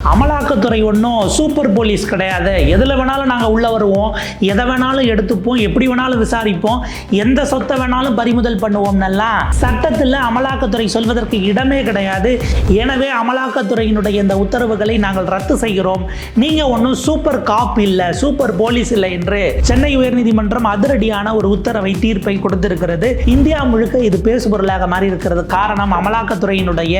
அமலாக்கத்துறை ஒன்றும் super police கிடையாது. எதில் வேணாலும் நாங்கள் உள்ளே வருவோம், எதை வேணாலும் எடுத்துப்போம், எப்படி வேணாலும் விசாரிப்போம், எந்த சொத்தை வேணாலும் பறிமுதல் பண்ணுவோம்னெல்லாம் சட்டத்தில் அமலாக்கத்துறை சொல்வதற்கு இடமே கிடையாது. எனவே அமலாக்கத்துறையினுடைய இந்த உத்தரவுகளை நாங்கள் ரத்து செய்கிறோம். நீங்கள் ஒன்றும் சூப்பர் காப் இல்லை, சூப்பர் போலீஸ் இல்லை என்று சென்னை உயர்நீதிமன்றம் அதிரடியான ஒரு உத்தரவை, தீர்ப்பை கொடுத்திருக்கிறது. இந்தியா முழுக்க இது பேசுபொருளாக மாறி இருக்கிறது. காரணம், அமலாக்கத்துறையினுடைய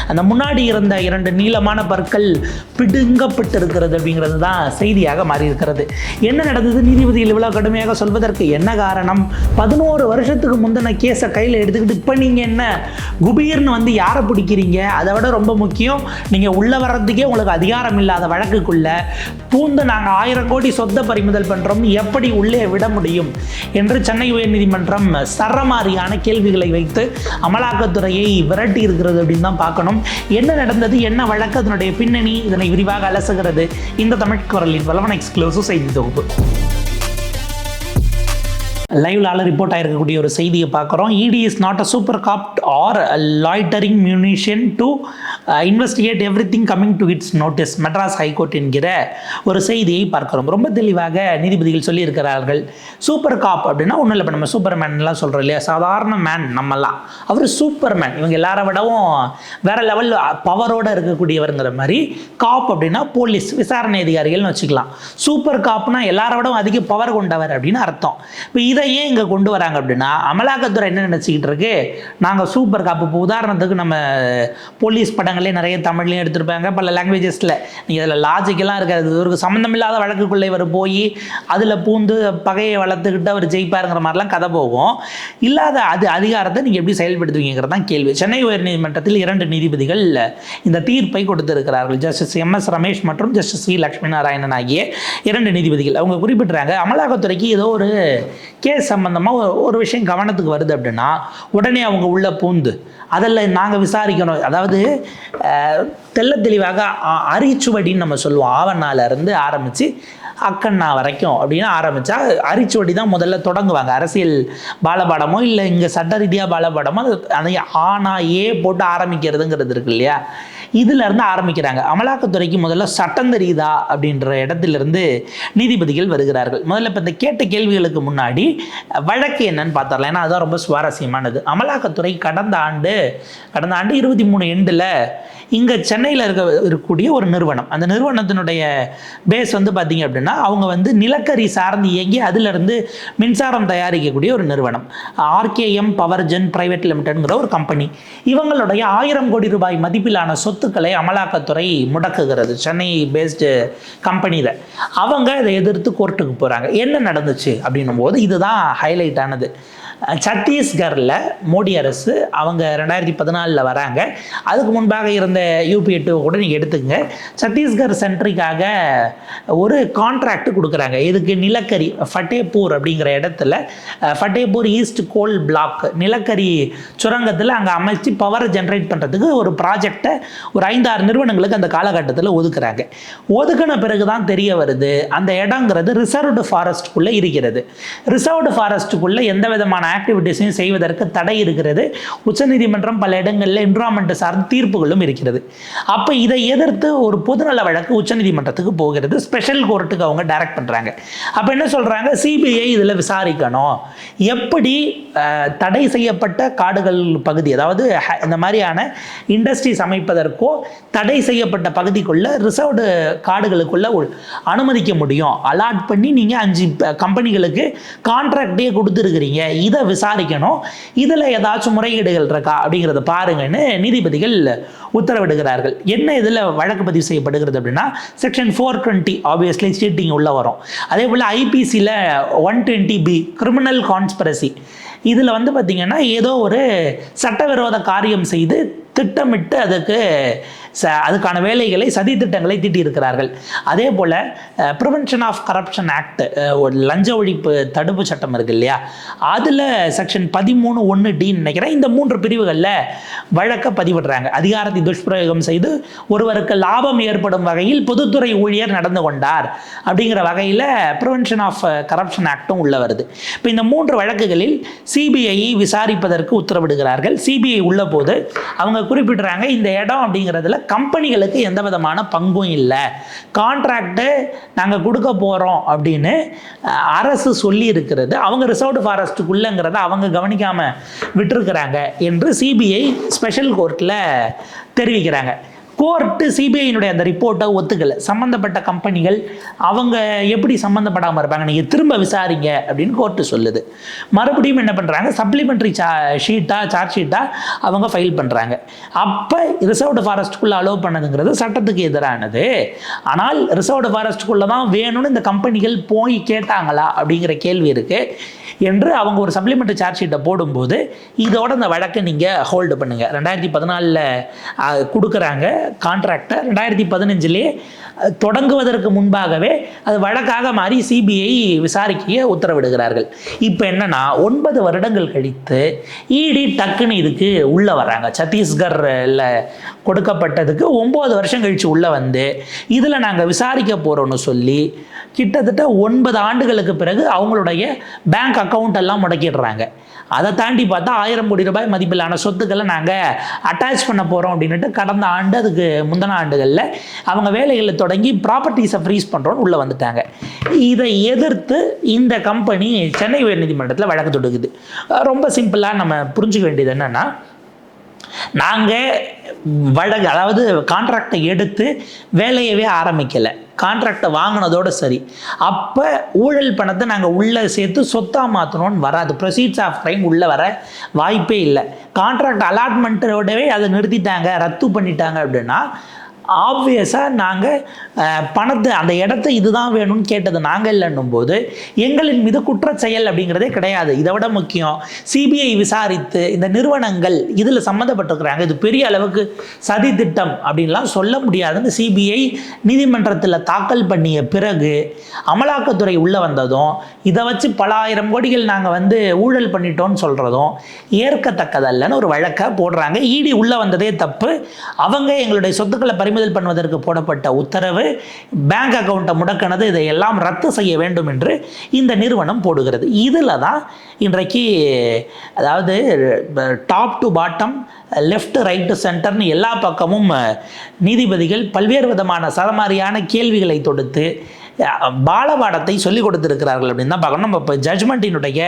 அந்த முன்னாடி இருந்த 2 நீளமான பற்கள் பிடுங்கப்பட்டிருக்கிறது அப்படிங்கிறது தான் செய்தியாக மாறி இருக்கிறது. என்ன நடந்தது, நீதிபதிகள் இவ்வளவு கடுமையாக சொல்வதற்கு என்ன காரணம்? 11 வருஷத்துக்கு முந்தின கேஸை கையில் எடுத்துக்கிட்டு இப்போ நீங்கள் என்ன குபீர்னு வந்து யாரை பிடிக்கிறீங்க? அதை விட ரொம்ப முக்கியம், நீங்கள் உள்ள வர்றதுக்கே உங்களுக்கு அதிகாரம் இல்லாத வழக்குக்குள்ள பூந்து நாங்கள் 1000 கோடி சொத்தை பறிமுதல் பண்ணுறோம், எப்படி உள்ளே விட முடியும் என்று சென்னை உயர்நீதிமன்றம் சரமாரியான கேள்விகளை வைத்து அமலாக்கத்துறையை விரட்டி இருக்கிறது அப்படின்னு தான் பார்க்கணும். என்ன நடந்தது, என்ன வழக்கு, அதனுடைய பின்னணி, இதனை விரிவாக அலசுகிறது இந்த தமிழ் குரலின் வளவன் எக்ஸ்க்ளூசிவ் செய்தி தொகுப்பு. லைவ்ல ரிப்போர்ட் ஆயிருக்கக்கூடிய ஒரு செய்தியை பார்க்குறோம். ED is not a super cop or loitering munition to investigate everything coming to its notice, Madras high court என்கிற ஒரு செய்தியை பார்க்குறோம். ரொம்ப தெளிவாக நீதிபதிகள் சொல்லியிருக்கிறார்கள். சூப்பர் காப் அப்படின்னா ஒன்றும் இல்லை, இப்போ நம்ம சூப்பர் மேன்லாம் சொல்கிறோம் இல்லையா, சாதாரண மேன் நம்மெல்லாம், அவர் சூப்பர் மேன், இவங்க எல்லாரை விடவும் வேற லெவல் பவரோடு இருக்கக்கூடியவருங்கிற மாதிரி. காப் அப்படின்னா போலீஸ் விசாரணை அதிகாரிகள்னு வச்சுக்கலாம். சூப்பர் காப்னா எல்லாரை விடவும் அதிக பவர் கொண்டவர் அப்படின்னு அர்த்தம். இப்போ இதை ஏன் இங்கே கொண்டு வராங்க அப்படின்னா, அமலாக்கத்துறை என்ன நினச்சிக்கிட்டு இருக்கு, நாங்கள் சூப்பர் காப்பு. இப்போ உதாரணத்துக்கு நம்ம போலீஸ் படங்களே நிறைய தமிழ்லையும் எடுத்திருப்பாங்க, பல லாங்குவேஜஸில். நீங்கள் அதில் லாஜிக்கெல்லாம் இருக்காது. ஒரு சம்மந்தமில்லாத வழக்குக்குள்ளே இவர் போய் அதில் பூந்து பகையை வளர்த்துக்கிட்டு அவர் ஜெயிப்பாருங்கிற மாதிரிலாம் கதை போகும். இல்லாத அதிகாரத்தை நீங்கள் எப்படி செயல்படுத்துவீங்கிறது தான் கேள்வி. சென்னை உயர்நீதிமன்றத்தில் 2 நீதிபதிகள் இந்த தீர்ப்பை கொடுத்திருக்கிறார்கள். ஜஸ்டிஸ் MS ரமேஷ் மற்றும் ஜஸ்டிஸ் C லட்சுமி நாராயணன் ஆகிய 2 நீதிபதிகள். அவங்க குறிப்பிட்றாங்க, அமலாக்கத்துறைக்கு ஏதோ ஒரு கேஸ் சம்பந்தமாக ஒரு விஷயம் கவனத்துக்கு வருது அப்படின்னா உடனே அவங்க உள்ள பூந்து அதில் நாங்கள் விசாரிக்கணும். அதாவது தெள்ள தெளிவாக அரிச்சுவடின்னு நம்ம சொல்லுவோம், ஆவணாலேருந்து ஆரம்பித்து அக்கண்ணா வரைக்கும் அப்படின்னு ஆரம்பித்தா அரிச்சுவடி தான் முதல்ல தொடங்குவாங்க. அரசியல் பாலபாடமோ இல்லை இங்கே சட்ட ரீதியாக பாலபாடமோ அதை ஆனா போட்டு ஆரம்பிக்கிறதுங்கிறது இருக்கு இல்லையா, இதிலிருந்து ஆரம்பிக்கிறாங்க. அமலாக்கத்துறைக்கு முதல்ல சட்டம் தெரியுதா அப்படின்ற இடத்திலிருந்து நீதிபதிகள் வருகிறார்கள். முதல்ல இப்போ இந்த கேட்ட கேள்விகளுக்கு முன்னாடி வழக்கு என்னன்னு பார்த்துடலாம், ஏன்னா அதுதான் ரொம்ப சுவாரஸ்யமானது. அமலாக்கத்துறை கடந்த ஆண்டு 23 எண்டில் இங்கே சென்னையில் இருக்கக்கூடிய ஒரு நிறுவனம், அந்த நிறுவனத்தினுடைய பேஸ் வந்து பார்த்திங்க அப்படின்னா அவங்க வந்து நிலக்கரி சார்ந்து இயங்கி அதிலிருந்து மின்சாரம் தயாரிக்கக்கூடிய ஒரு நிறுவனம், RKM பவர் ஜென் பிரைவேட் லிமிடெட்ங்கிற ஒரு கம்பெனி. இவங்களுடைய 1000 கோடி ரூபாய் மதிப்பிலான சொத்துக்களை அமலாக்கத்துறை முடக்குகிறது. சென்னை பேஸ்டு கம்பெனியில் அவங்க இதை எதிர்த்து கோர்ட்டுக்கு போகிறாங்க. என்ன நடந்துச்சு அப்படின்னும் போது இதுதான் ஹைலைட் ஆனது. சத்தீஸ்கரில் மோடி அரசு அவங்க 2014 வராங்க. அதுக்கு முன்பாக இருந்த UP8 கூட நீங்கள் எடுத்துக்கங்க. சத்தீஸ்கர் சென்ட்ரிக்காக ஒரு கான்ட்ராக்ட் கொடுக்குறாங்க. இதுக்கு நிலக்கரி ஃபட்டேபூர் அப்படிங்கிற இடத்துல, ஃபட்டேபூர் ஈஸ்ட் கோல் பிளாக் நிலக்கரி சுரங்கத்தில் அங்கே அமைச்சு பவரை ஜென்ரேட் பண்ணுறதுக்கு ஒரு ப்ராஜெக்டை ஒரு 5-6 நிறுவனங்களுக்கு அந்த காலகட்டத்தில் ஒதுக்குறாங்க. ஒதுக்கின பிறகு தான் தெரிய வருது அந்த இடங்கிறது ரிசர்வ்டு ஃபாரஸ்ட்டுக்குள்ளே இருக்கிறது. ரிசர்வ்டு ஃபாரஸ்ட்டுக்குள்ளே எந்த விதமான ஆக்டிவிட்டிஸையும் செய்வதற்கு தடை இருக்கிறது. உச்சநீதிமன்றம் பல இடங்களில் என்விரான்மெண்ட் சார்ந்த தீர்ப்புகளும் இருக்கிறது. அப்போ இதை எதிர்த்து ஒரு பொதுநல வழக்கு உச்சநீதிமன்றத்துக்கு போகிறது. ஸ்பெஷல் கோர்ட்டுக்கு அவங்க டைரக்ட் பண்ணுறாங்க. அப்போ என்ன சொல்கிறாங்க, CBI இதில் விசாரிக்கணும். எப்படி தடை செய்யப்பட்ட காடுகள் பகுதி, அதாவது இந்த மாதிரியான இண்டஸ்ட்ரீஸ் அமைப்பதற்கோ தடை செய்யப்பட்ட பகுதிக்குள்ள ரிசர்வ்டு காடுகளுக்குள்ள அனுமதிக்க முடியும். அலாட் பண்ணி நீங்கள் 5 கம்பெனிகளுக்கு கான்ட்ராக்டே கொடுத்துருக்கிறீங்க, இதை விசாரிக்கணும். இதில் ஏதாச்சும் முறைகேடுகள் இருக்கா அப்படிங்கிறத பாருங்கன்னு நீதிபதிகள் உத்தரவிடுகிறார்கள். என்ன இதில் வழக்கு பதிவு செய்யப்படுகிறது அப்படின்னா, செக்ஷன் 420 ஆப்வியஸ்லி சீட்டிங் உள்ள வரும். அதே போல் IPCயில் 120B கிரிமினல் கான்ஸ்பிரசி, இதில் வந்து பார்த்திங்கன்னா ஏதோ ஒரு சட்டவிரோத காரியம் செய்து திட்டமிட்டு அதுக்கான வேலைகளை, சதி திட்டங்களை தீட்டியிருக்கிறார்கள். அதே போல் ப்ரிவென்ஷன் ஆஃப் கரப்ஷன் ஆக்ட், லஞ்ச ஒழிப்பு தடுப்பு சட்டம் இருக்கு இல்லையா, அதில் செக்ஷன் 13(1)D நினைக்கிறேன். இந்த 3 பிரிவுகளில் வழக்கை பதிவிடுறாங்க. அதிகாரத்தை துஷ்பிரயோகம் செய்து ஒருவருக்கு லாபம் ஏற்படும் வகையில் பொதுத்துறை ஊழியர் நடந்து கொண்டார் அப்படிங்கிற வகையில் ப்ரிவென்ஷன் ஆஃப் கரப்ஷன் ஆக்டும் உள்ள வருது. இப்போ இந்த 3 வழக்குகளில் CBI விசாரிப்பதற்கு உத்தரவிடுகிறார்கள். CBI உள்ள போது அவங்க குறிப்பிடுறாங்க, இந்த இடம் அப்படிங்கிறதுல கம்பெனிகளுக்கு எந்த விதமான பங்கும் இல்லை, கான்ட்ராக்டு நாங்கள் கொடுக்க போகிறோம் அப்படின்னு அரசு சொல்லி இருக்கிறது, அவங்க ரிசர்வ்டு ஃபாரஸ்ட்டுக்குள்ளங்கிறத அவங்க கவனிக்காமல் விட்டுருக்கிறாங்க என்று சிபிஐ ஸ்பெஷல் கோர்ட்டில் தெரிவிக்கிறாங்க. கோர்ட்டு சிபிஐனுடைய அந்த ரிப்போர்ட்டை ஒத்துக்கலை. சம்மந்தப்பட்ட கம்பெனிகள் அவங்க எப்படி சம்மந்தப்படாமல் இருப்பாங்க, நீங்கள் திரும்ப விசாரிங்க அப்படின்னு கோர்ட்டு சொல்லுது. மறுபடியும் என்ன பண்ணுறாங்க, சப்ளிமெண்ட்ரி சார்ஜ் ஷீட்டாக அவங்க ஃபைல் பண்ணுறாங்க. அப்போ ரிசர்வ்டு ஃபாரஸ்ட்டுக்குள்ளே அலோவ் பண்ணதுங்கிறது சட்டத்துக்கு எதிரானது. ஆனால் ரிசர்வ்டு ஃபாரஸ்ட்டுக்குள்ளே தான் வேணும்னு இந்த கம்பெனிகள் போய் கேட்டாங்களா அப்படிங்கிற கேள்வி இருக்குது என்று அவங்க ஒரு சப்ளிமெண்ட்ரி சார்ஜ் ஷீட்டை போடும்போது இதோட இந்த வழக்கை நீங்கள் ஹோல்டு பண்ணுங்கள். 2014 கொடுக்குறாங்க கான்ட்ராக்டை. 2015 தொடங்குவதற்கு முன்பாகவே அது வழக்காக மாறி சிபிஐ விசாரிக்க உத்தரவிடுகிறார்கள். இப்போ என்னன்னா 9 வருடங்கள் கழித்து இடி டக்குன்னு இதுக்கு உள்ளே வராங்க. சத்தீஸ்கரில் கொடுக்கப்பட்டதுக்கு 9 வருஷம் கழித்து உள்ளே வந்து இதில் நாங்கள் விசாரிக்க போகிறோன்னு சொல்லி கிட்டத்தட்ட 9 ஆண்டுகளுக்கு பிறகு அவங்களுடைய பேங்க் அக்கௌண்ட் எல்லாம் முடக்கிடுறாங்க. அதை தாண்டி பார்த்தா 1000 கோடி ரூபாய் மதிப்பிலான சொத்துக்களை நாங்கள் அட்டாச் பண்ண போகிறோம் அப்படின்ட்டு கடந்த ஆண்டு அதுக்கு முந்தின ஆண்டுகளில் அவங்க வேலைகளை தொடங்கி ப்ராப்பர்ட்டிஸை ஃப்ரீஸ் பண்ணுறோன்னு உள்ளே வந்துட்டாங்க. இதை எதிர்த்து இந்த கம்பெனி சென்னை உயர்நீதிமன்றத்தில் வழக்கு தொடுக்குது. ரொம்ப சிம்பிளாக நம்ம புரிஞ்சுக்க வேண்டியது என்னென்னா, நாங்கள் அதாவது கான்ட்ராக்டை எடுத்து வேலையவே ஆரம்பிக்கலை, கான்ட்ராக்டை வாங்கினதோடு சரி. அப்போ ஊழல் பணத்தை நாங்கள் உள்ளே சேர்த்து சொத்தாக மாற்றணும்னு வராது. ப்ரொசீட்ஸ் ஆஃப் க்ரைம் உள்ளே வர வாய்ப்பே இல்லை. கான்ட்ராக்ட் அலாட்மெண்ட்டோடவே அதை நிறுத்திட்டாங்க, ரத்து பண்ணிட்டாங்க அப்படின்னா ஆப்வியஸாக நாங்கள் பணத்தை அந்த இடத்த இதுதான் வேணும்னு கேட்டது நாங்கள் இல்லைன்னும் போது எங்களின் மீது குற்றச்செயல் அப்படிங்கிறதே கிடையாது. இதை விட முக்கியம், சிபிஐ விசாரித்து இந்த நிறுவனங்கள் இதில் சம்மந்தப்பட்டிருக்கிறாங்க, இது பெரிய அளவுக்கு சதி திட்டம் அப்படின்லாம் சொல்ல முடியாதுன்னு சிபிஐ நீதிமன்றத்தில் தாக்கல் பண்ணிய பிறகு அமலாக்கத்துறை உள்ளே வந்ததும் இதை வச்சு பல ஆயிரம் கோடிகள் நாங்கள் ஊழல் பண்ணிட்டோன்னு சொல்கிறதும் ஏற்கத்தக்கதல்லன்னு ஒரு வழக்கை போடுறாங்க. இடி உள்ளே வந்ததே தப்பு. அவங்க எங்களுடைய சொத்துக்களை பறிமுதல் பண்ணுவதற்கு போடப்பட்ட உத்தரவு, பேங்க் அக்கௌண்ட்டை முடக்கினது, இதையெல்லாம் ரத்து செய்ய வேண்டும் என்று இந்த நிறுவனம் போடுகிறது. இதில் தான் இன்றைக்கு அதாவது top to bottom, left right சென்டர்னு எல்லா பக்கமும் நீதிபதிகள் பல்வேறு விதமான சரமாரியான கேள்விகளை தொடுத்து பாலபாடத்தை சொல்லிக் கொடுத்திருக்கிறார்கள் அப்படின்னு தான் பார்க்கணும். நம்ம இப்போ ஜட்ஜ்மெண்ட்டினுடைய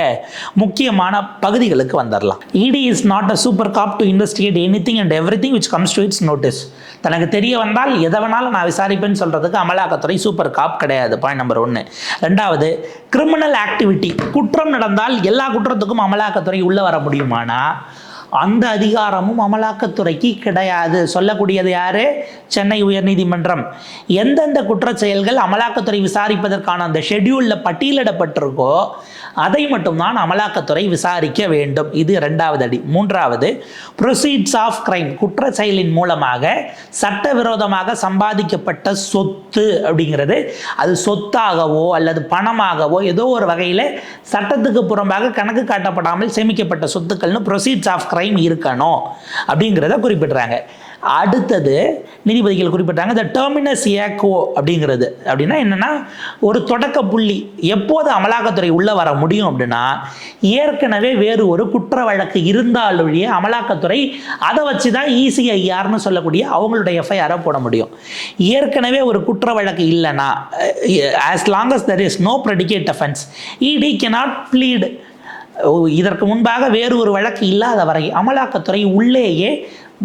முக்கியமான பகுதிகளுக்கு வந்துடலாம். ED is not a super cop to investigate anything and everything which comes to its notice. தனக்கு தெரிய வந்தால் எதை வேணாலும் நான் விசாரிப்பேன்னு சொல்கிறதுக்கு அமலாக்கத்துறை சூப்பர் காப் கிடையாது. Point number 1. 2வது, கிரிமினல் ஆக்டிவிட்டி, குற்றம் நடந்தால் எல்லா குற்றத்துக்கும் அமலாக்கத்துறை உள்ளே வர முடியுமானா அந்த அதிகாரமும் அமலாக்கத்துறைக்கு கிடையாது. சொல்லக்கூடியது யாரு? சென்னை உயர்நீதிமன்றம். எந்தெந்த குற்றச் செயல்கள் அமலாக்கத்துறை விசாரிப்பதற்கான அந்த ஷெட்யூலில் பட்டியலிடப்பட்டிருக்கோ அதை மட்டும்தான் அமலாக்கத்துறை விசாரிக்க வேண்டும். இது 2வது அடி. 3வது, ப்ரொசீட்ஸ் ஆஃப் கிரைம், குற்ற செயலின் மூலமாக சட்டவிரோதமாக சம்பாதிக்கப்பட்ட சொத்து அப்படிங்கிறது அது சொத்தாகவோ அல்லது பணமாகவோ ஏதோ ஒரு வகையில் சட்டத்துக்கு புறம்பாக கணக்கு காட்டப்படாமல் சேமிக்கப்பட்ட சொத்துக்கள்னு ப்ரொசீட்ஸ் ஆஃப் கிரைம் இருக்கணும் அப்படிங்கிறத குறிப்பிடுறாங்க. அடுத்தது நீதிபதிகள் குறிப்பிட்டாங்க த டெர்மினஸ் ஏக்கோ அப்படிங்கிறது. அப்படின்னா என்னென்னா, ஒரு தொடக்க புள்ளி. எப்போது அமலாக்கத்துறை உள்ளே வர முடியும் அப்படின்னா, ஏற்கனவே வேறு ஒரு குற்ற வழக்கு இருந்தாலொழிய அமலாக்கத்துறை அதை வச்சு தான் ECIRன்னு சொல்லக்கூடிய அவங்களுடைய எஃப்ஐஆரை போட முடியும். ஏற்கனவே ஒரு குற்ற வழக்கு இல்லைன்னா, as long as there is no predicate offense, ED cannot plead. இதற்கு முன்பாக வேறு ஒரு வழக்கு இல்லாத வரை அமலாக்கத்துறை உள்ளேயே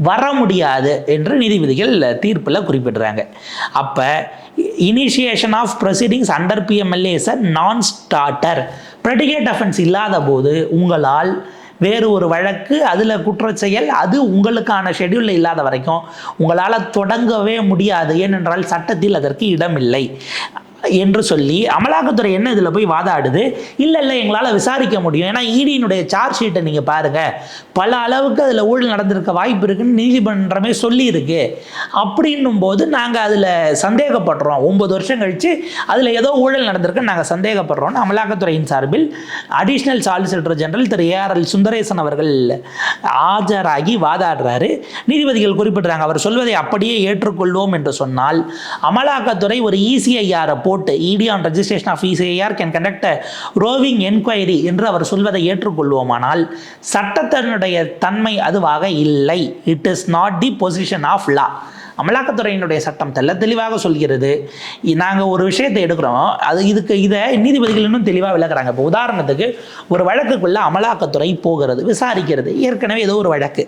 வர முடியாது என்று நீதிபதிகள் தீர்ப்பில் குறிப்பிடுறாங்க. அப்போ initiation of proceedings under PMLA is a non starter. Predicate offence இல்லாத போது உங்களால் வேறு ஒரு வழக்கு, அதில் குற்றச்செயல், அது உங்களுக்கான ஷெட்யூலில் இல்லாத வரைக்கும் உங்களால் தொடங்கவே முடியாது. ஏனென்றால் சட்டத்தில் அதற்கு இடமில்லை என்று சொல்லி அமலாக்கத்துறை என்ன இதில் போய் வாதாடுது, இல்லை எங்களால் விசாரிக்க முடியும். ஏன்னா இடியினுடைய சார்ஜ் ஷீட்டை நீங்கள் பாருங்கள், பல அளவுக்கு அதில் ஊழல் நடந்திருக்க வாய்ப்பு இருக்குன்னு நீதிமன்றமே சொல்லியிருக்கு. அப்படின்னும் போது நாங்கள் அதில் சந்தேகப்படுறோம், 9 வருஷம் கழித்து அதில் ஏதோ ஊழல் நடந்திருக்குன்னு நாங்கள் சந்தேகப்படுறோம்னு அமலாக்கத்துறையின் சார்பில் அடிஷ்னல் சாலிசிட்டர் ஜெனரல் திரு ARL சுந்தரேசன் அவர்கள் ஆஜராகி வாதாடுறாரு. நீதிபதிகள் குறிப்பிடுறாங்க, அவர் சொல்வதை அப்படியே ஏற்றுக்கொள்வோம் என்று சொன்னால் அமலாக்கத்துறை ஒரு ECIR போட்டு ED on registration of ECIR can conduct a roving enquiry என்று அவர் சொல்வதை ஏற்றுக்கொள்வோமானால் சட்டத்தினுடைய தன்மை அதுவாக இல்லை. It is not the position of law. அமலாக்கத்துறையினுடைய சட்டம் தெளிவாக சொல்கிறது. நாங்கள் ஒரு விஷயத்தை எடுக்கிறோம், இதை நீதிபதிகள் இன்னும் தெளிவாக விளக்குறாங்க. இப்போ உதாரணத்துக்கு ஒரு வழக்குக்குள்ள அமலாக்கத்துறை போகிறது, விசாரிக்கிறது. ஏற்கனவே ஏதோ ஒரு வழக்கு,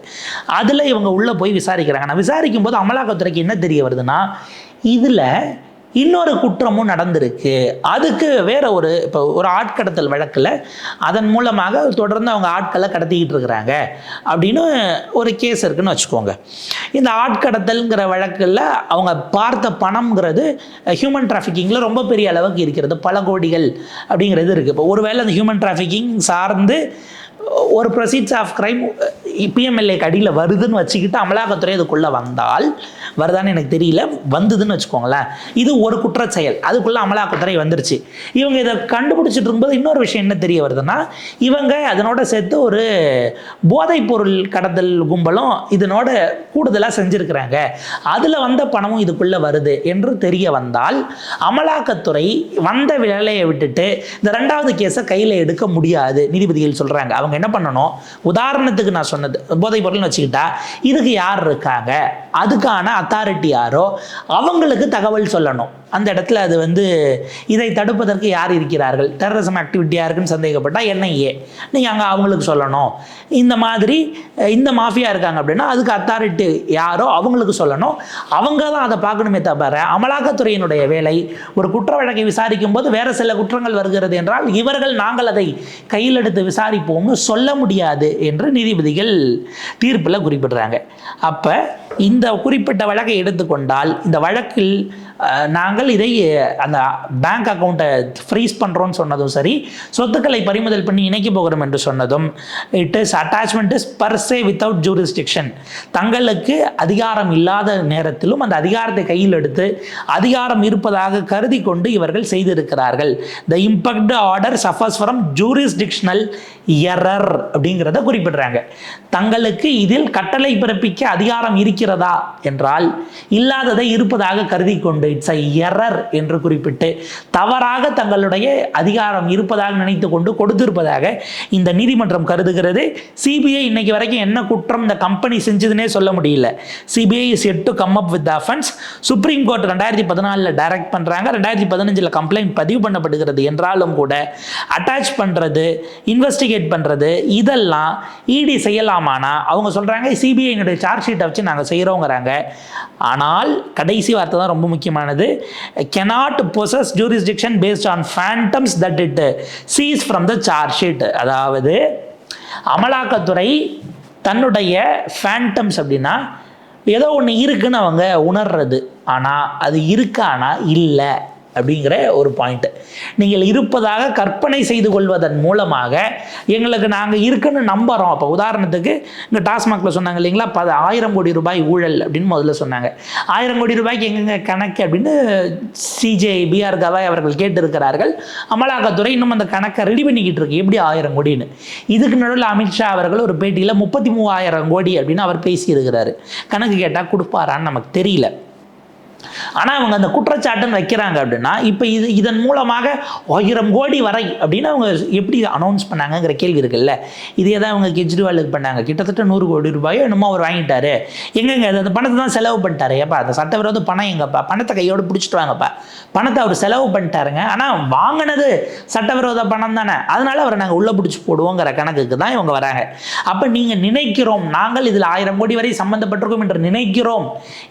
அதில் இவங்க உள்ளே போய் விசாரிக்கிறாங்க. நான் விசாரிக்கும் போது அமலாக்கத்துறைக்கு என்ன தெரிய வருதுன்னா, இதில் இன்னொரு குற்றமும் நடந்திருக்கு. அதுக்கு வேற இப்போ ஒரு ஆட்கடத்தல் வழக்கில் அதன் மூலமாக தொடர்ந்து அவங்க ஆட்களை கடத்திக்கிட்டு இருக்கிறாங்க அப்படின்னு ஒரு கேஸ் இருக்குன்னு வச்சுக்கோங்க. இந்த ஆட்கடத்தல்ங்கிற வழக்கில் அவங்க பார்த்த பணம்ங்கிறது ஹியூமன் டிராஃபிக்கிங்கில் ரொம்ப பெரிய அளவுக்கு இருக்கிறது, பல கோடிகள் அப்படிங்கிறது இருக்குது. இப்போ ஒருவேளை அந்த ஹியூமன் டிராஃபிக்கிங் சார்ந்து ஒரு ப்ரொசீட்ஸ் ஆஃப் கிரைம் பிஎம்எல்ஏக்கு அடியில் வருதுன்னு வச்சுக்கிட்டு அமலாக்கத்துறை அதுக்குள்ளே வந்தால், வருதான்னு எனக்கு தெரியல, வந்ததுன்னு வச்சுக்கோங்களேன், இது ஒரு குற்றச்செயல். அதுக்குள்ளே அமலாக்கத்துறை வந்துருச்சு. இவங்க இதை கண்டுபிடிச்சிட்டு இருக்கும்போது இன்னொரு விஷயம் என்ன தெரிய வருதுன்னா, இவங்க அதனோட சேர்த்து ஒரு போதைப் பொருள் கடத்தல் கும்பலும் இதனோட கூடுதலாக செஞ்சுருக்கிறாங்க, அதில் வந்த பணமும் இதுக்குள்ளே வருது என்று தெரிய வந்தால் அமலாக்கத்துறை வந்த வேலையை விட்டுட்டு இந்த 2வது கேஸை கையில் எடுக்க முடியாது நீதிபதிகள் சொல்கிறாங்க. அவங்க என்ன பண்ணணும், உதாரணத்துக்கு நான் சொன்னது போதை பொருள்னு வச்சுக்கிட்டா, இதுக்கு யார் இருக்காங்க, அதுக்கான அத்தாரிட்டி யாரோ அவங்களுக்கு தகவல் சொல்லணும். அந்த இடத்துல அது இதை தடுப்பதற்கு யார் இருக்கிறார்கள், டெரரிசம் ஆக்டிவிட்டியாக இருக்குன்னு சந்தேகப்பட்டால் என்ஐஏ, நீங்கள் அங்கே அவங்களுக்கு சொல்லணும். இந்த மாதிரி இந்த மாஃபியா இருக்காங்க அப்படின்னா அதுக்கு அத்தாரிட்டி யாரோ அவங்களுக்கு சொல்லணும். அவங்க தான் அதை பார்க்கணுமே தவிர அமலாக்கத்துறையினுடைய வேலை ஒரு குற்ற வழக்கை விசாரிக்கும் போது வேறு சில குற்றங்கள் வருகிறது என்றால் நாங்கள் அதை கையில் எடுத்து விசாரிப்போம்னு சொல்ல முடியாது என்று நீதிபதிகள் தீர்ப்பில் குறிப்பிடுறாங்க. அப்போ இந்த குறிப்பிட்ட வழக்கை எடுத்துக்கொண்டால், இந்த வழக்கில் நாங்கள் இதை அந்த பேங்க் அக்கௌண்ட்டை ஃப்ரீஸ் பண்ணுறோன்னு சொன்னதும் சரி, சொத்துக்களை பறிமுதல் பண்ணி இணைக்க போகிறோம் என்று சொன்னதும், it is attachment is per se without jurisdiction, தங்களுக்கு அதிகாரம் இல்லாத நேரத்திலும் அந்த அதிகாரத்தை கையில் எடுத்து அதிகாரம் இருப்பதாக கருதி கொண்டு இவர்கள் செய்திருக்கிறார்கள். The impact order suffers from jurisdictional error அப்படிங்கிறத குறிப்பிடுறாங்க. தங்களுக்கு இதில் கட்டளை பிறப்பிக்க அதிகாரம் இருக்கிறதா என்றால் இல்லாததை இருப்பதாக கருதி கொண்டு இட்ஸ் ஐ எரர் என்று குறிப்பிட்டு தவறாக தங்களுடைய அதிகாரம் இருப்பதாக நினைத்து கொண்டு கொடுத்திருப்பதாக இந்த நீதிமன்றம் கருதுகிறது. சிபிஐ இன்னைக்கு வரைக்கும் என்ன குற்றம் இந்த கம்பெனி செஞ்சதுன்னே சொல்ல முடியல. CBI is yet to come up with the offense. Supreme court 2014 direct பண்றாங்க, 2015 கம்ப்ளைண்ட் பதிவு பண்ணப்படுகிறது என்றாலும் கூட அட்டாச் பண்றது, இன்வெஸ்டிகேட் பண்றது இதெல்லாம் இடி செய்யலாமானா அவங்க சொல்றாங்க சிபிஐ சார்ஜ் ஷீட்டை வச்சு நாங்கள் செய்கிறோங்கிறாங்க. ஆனால் கடைசி வார்த்தை தான் ரொம்ப முக்கியமானது. cannot possess jurisdiction based on phantoms that it sees from the charge sheet. அதாவது அமலாக்கத்துறை தன்னுடைய ஃபேண்டம்ஸ் அப்படின்னா ஏதோ ஒன்று இருக்குன்னு அவங்க உணர்றது, ஆனால் அது இருக்கானா இல்லை அப்படிங்கிற ஒரு பாயிண்ட். நீங்கள் இருப்பதாக கற்பனை செய்து கொள்வதன் மூலமாக எங்களுக்கு நாங்கள் இருக்குன்னு நம்புகிறோம். அப்போ உதாரணத்துக்கு இங்கே டாஸ்மாகில் சொன்னாங்க இல்லைங்களா, 1000 கோடி ரூபாய் ஊழல் அப்படின்னு முதல்ல சொன்னாங்க. 1000 கோடி ரூபாய்க்கு எங்கெங்க கணக்கு அப்படின்னு சிஜே பிஆர் கவாய் அவர்கள் கேட்டிருக்கிறார்கள். அமலாக்கத்துறை இன்னும் அந்த கணக்கை ரெடி பண்ணிக்கிட்டு இருக்கு, எப்படி 1000 கோடின்னு. இதுக்கு நடுவில் அமித்ஷா அவர்கள் ஒரு பேட்டியில் 33,000 கோடி அப்படின்னு அவர் பேசியிருக்கிறாரு. கணக்கு கேட்டால் கொடுப்பாரான்னு நமக்கு தெரியல. ஆனால் அவங்க அந்த குற்றச்சாட்டுன்னு வைக்கிறாங்க அப்படின்னா இப்போ இதன் மூலமாக 1000 கோடி வரை அப்படின்னு அவங்க எப்படி அனௌன்ஸ் பண்ணாங்கங்கிற கேள்வி இருக்குல்ல. இதே தான் அவங்க கெஜ்ரிவாலுக்கு பண்ணாங்க. கிட்டத்தட்ட 100 கோடி ரூபாயோ என்னமோ அவர் வாங்கிட்டாரு, எங்கெங்க அந்த பணத்தை தான் செலவு பண்ணிட்டாரு. ஏப்பா அந்த சட்டவிரோத பணம் எங்கப்பா, பணத்தை கையோடு பிடிச்சிட்டு வாங்கப்பா, பணத்தை அவர் செலவு பண்ணிட்டாருங்க, ஆனால் வாங்கினது சட்டவிரோத பணம் தானே, அதனால அவரை நாங்கள் உள்ளே பிடிச்சி போடுவோங்கிற கணக்குக்கு தான் இவங்க வராங்க. அப்போ நீங்கள் நினைக்கிறோம் நாங்கள் இதில் 1000 கோடி வரை சம்பந்தப்பட்டிருக்கோம் என்று நினைக்கிறோம்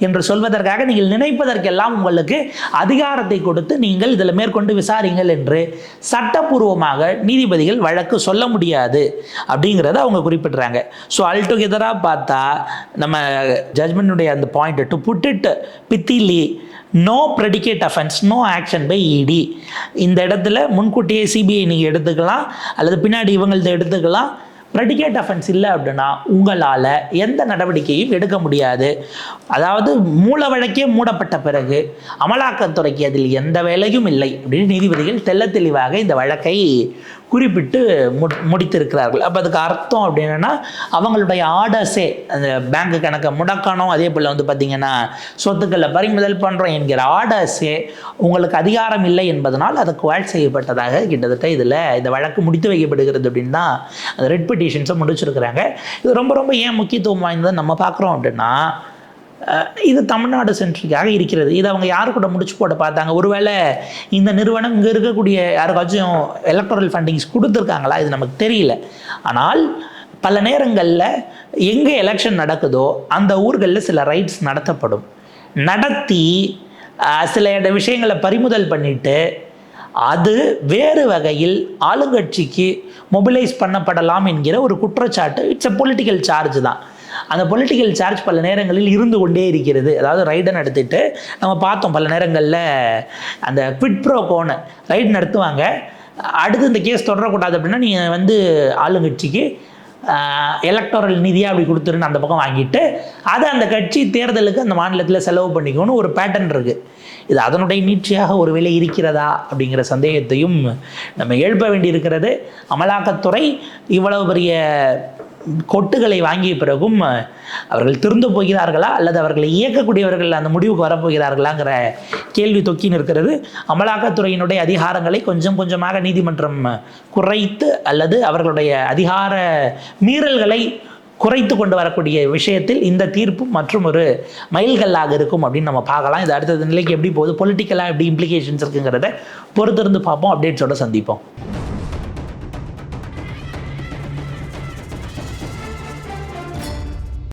என்று சொல்வதற்காக நீங்கள் நினைப்பதற்கெல்லாம் உங்களுக்கு அதிகாரத்தை கொடுத்து நீங்கள் இதில் மேற்கொண்டு விசாரிங்கள் என்று சட்டப்பூர்வமாக நீதிபதிகள் வழக்கு சொல்ல முடியாது அப்படிங்கிறத அவங்க குறிப்பிடுறாங்க. ஸோ ஆல்டுகெதராக பார்த்தா நம்ம ஜட்ஜ்மெண்ட்டுடைய அந்த point to put it pithily, no predicate offence, no action by ED. இந்த இடத்துல முன்கூட்டியே சிபிஐ நீங்கள் எடுத்துக்கலாம் அல்லது பின்னாடி இவங்கள்ட்ட எடுத்துக்கலாம். ப்ரெடிகேட் அஃபென்ஸ் இல்லை அப்படின்னா உங்களால் எந்த நடவடிக்கையும் எடுக்க முடியாது. அதாவது மூல வழக்கே மூடப்பட்ட பிறகு அமலாக்கத்துறைக்கு அதில் எந்த வேலையும் இல்லை அப்படின்னு நீதிபதிகள் தெளிவாக இந்த வழக்கை குறிப்பிட்டு முடித்திருக்கிறார்கள். அப்போ அதுக்கு அர்த்தம் அப்படின்னா அவங்களுடைய ஆர்டர்ஸே அந்த பேங்க் கணக்கை முடக்கணும், அதே போல் பார்த்திங்கன்னா சொத்துக்களை பறிமுதல் பண்ணுறோம் என்கிற ஆர்டர்ஸே உங்களுக்கு அதிகாரம் இல்லை என்பதனால் அது குவால் செய்யப்பட்டதாக கிட்டத்தட்ட இதில் இந்த வழக்கு முடித்து வைக்கப்படுகிறது அப்படின்னு தான் அந்த ரெட் பெட்டிஷன்ஸை முடிச்சிருக்கிறாங்க. இது ரொம்ப ரொம்ப ஏன் முக்கியத்துவம் வாய்ந்தது நம்ம பார்க்குறோம் அப்படின்னா இது தமிழ்நாடு சென்ட்ரிக்காக இருக்கிறது. இது அவங்க யாரு கூட முடிச்சு போட பார்த்தாங்க? ஒருவேளை இந்த நிறுவனம் இங்கே இருக்கக்கூடிய யாருக்காச்சும் எலக்ட்ரல் ஃபண்டிங்ஸ் கொடுத்துருக்காங்களா? இது நமக்கு தெரியல. ஆனால் பல நேரங்களில் எங்கே எலெக்ஷன் நடக்குதோ அந்த ஊர்களில் சில ரைட்ஸ் நடத்தப்படும். நடத்தி சில விஷயங்களை பறிமுதல் பண்ணிட்டு அது வேறு வகையில் ஆளுங்கட்சிக்கு மொபிலைஸ் பண்ணப்படலாம் என்கிற ஒரு குற்றச்சாட்டு. இட்ஸ் எ பொலிட்டிக்கல் சார்ஜ் தான். அந்த பொலிட்டிக்கல் சார்ஜ் பல நேரங்களில் இருந்து கொண்டே இருக்கிறது. அதாவது ரைடை நடத்திட்டு நம்ம பார்த்தோம் பல நேரங்களில் அந்த குவிட் ப்ரோ கோனை ரைடு நடத்துவாங்க. அடுத்து இந்த கேஸ் தொடரக்கூடாது அப்படின்னா நீங்கள் ஆளுங்கட்சிக்கு எலக்டோரல் நிதியாக அப்படி கொடுத்துருன்னு அந்த பக்கம் வாங்கிட்டு அதை அந்த கட்சி தேர்தலுக்கு அந்த மாநிலத்தில் செலவு பண்ணிக்கணும்னு ஒரு பேட்டர்ன் இருக்குது. இது அதனுடைய நீட்சியாக ஒரு வேலை இருக்கிறதா அப்படிங்கிற சந்தேகத்தையும் நம்ம எழுப்ப வேண்டியிருக்கிறது. அமலாக்கத்துறை இவ்வளவு பெரிய கொட்டுகளை வாங்கிய பிறகும் அவர்கள் திருந்த போகிறார்களா அல்லது அவர்களை இயக்கக்கூடியவர்கள் அந்த முடிவுக்கு வரப்போகிறார்களாங்கிற கேள்வி தொக்கின்னு இருக்கிறது. அமலாக்கத்துறையினுடைய அதிகாரங்களை கொஞ்சம் கொஞ்சமாக நீதிமன்றம் குறைத்து அல்லது அவர்களுடைய அதிகார மீறல்களை குறைத்து கொண்டு வரக்கூடிய விஷயத்தில் இந்த தீர்ப்பு மற்றும் ஒரு மைல்கல்லாக இருக்கும் அப்படின்னு நம்ம பார்க்கலாம். இது அடுத்தது நிலைக்கு எப்படி போகுது, பொலிட்டிக்கலாக எப்படி இம்ப்ளிகேஷன்ஸ் இருக்குங்கிறத பொறுத்திருந்து பார்ப்போம். அப்டேட்ஸோடு சந்திப்போம்.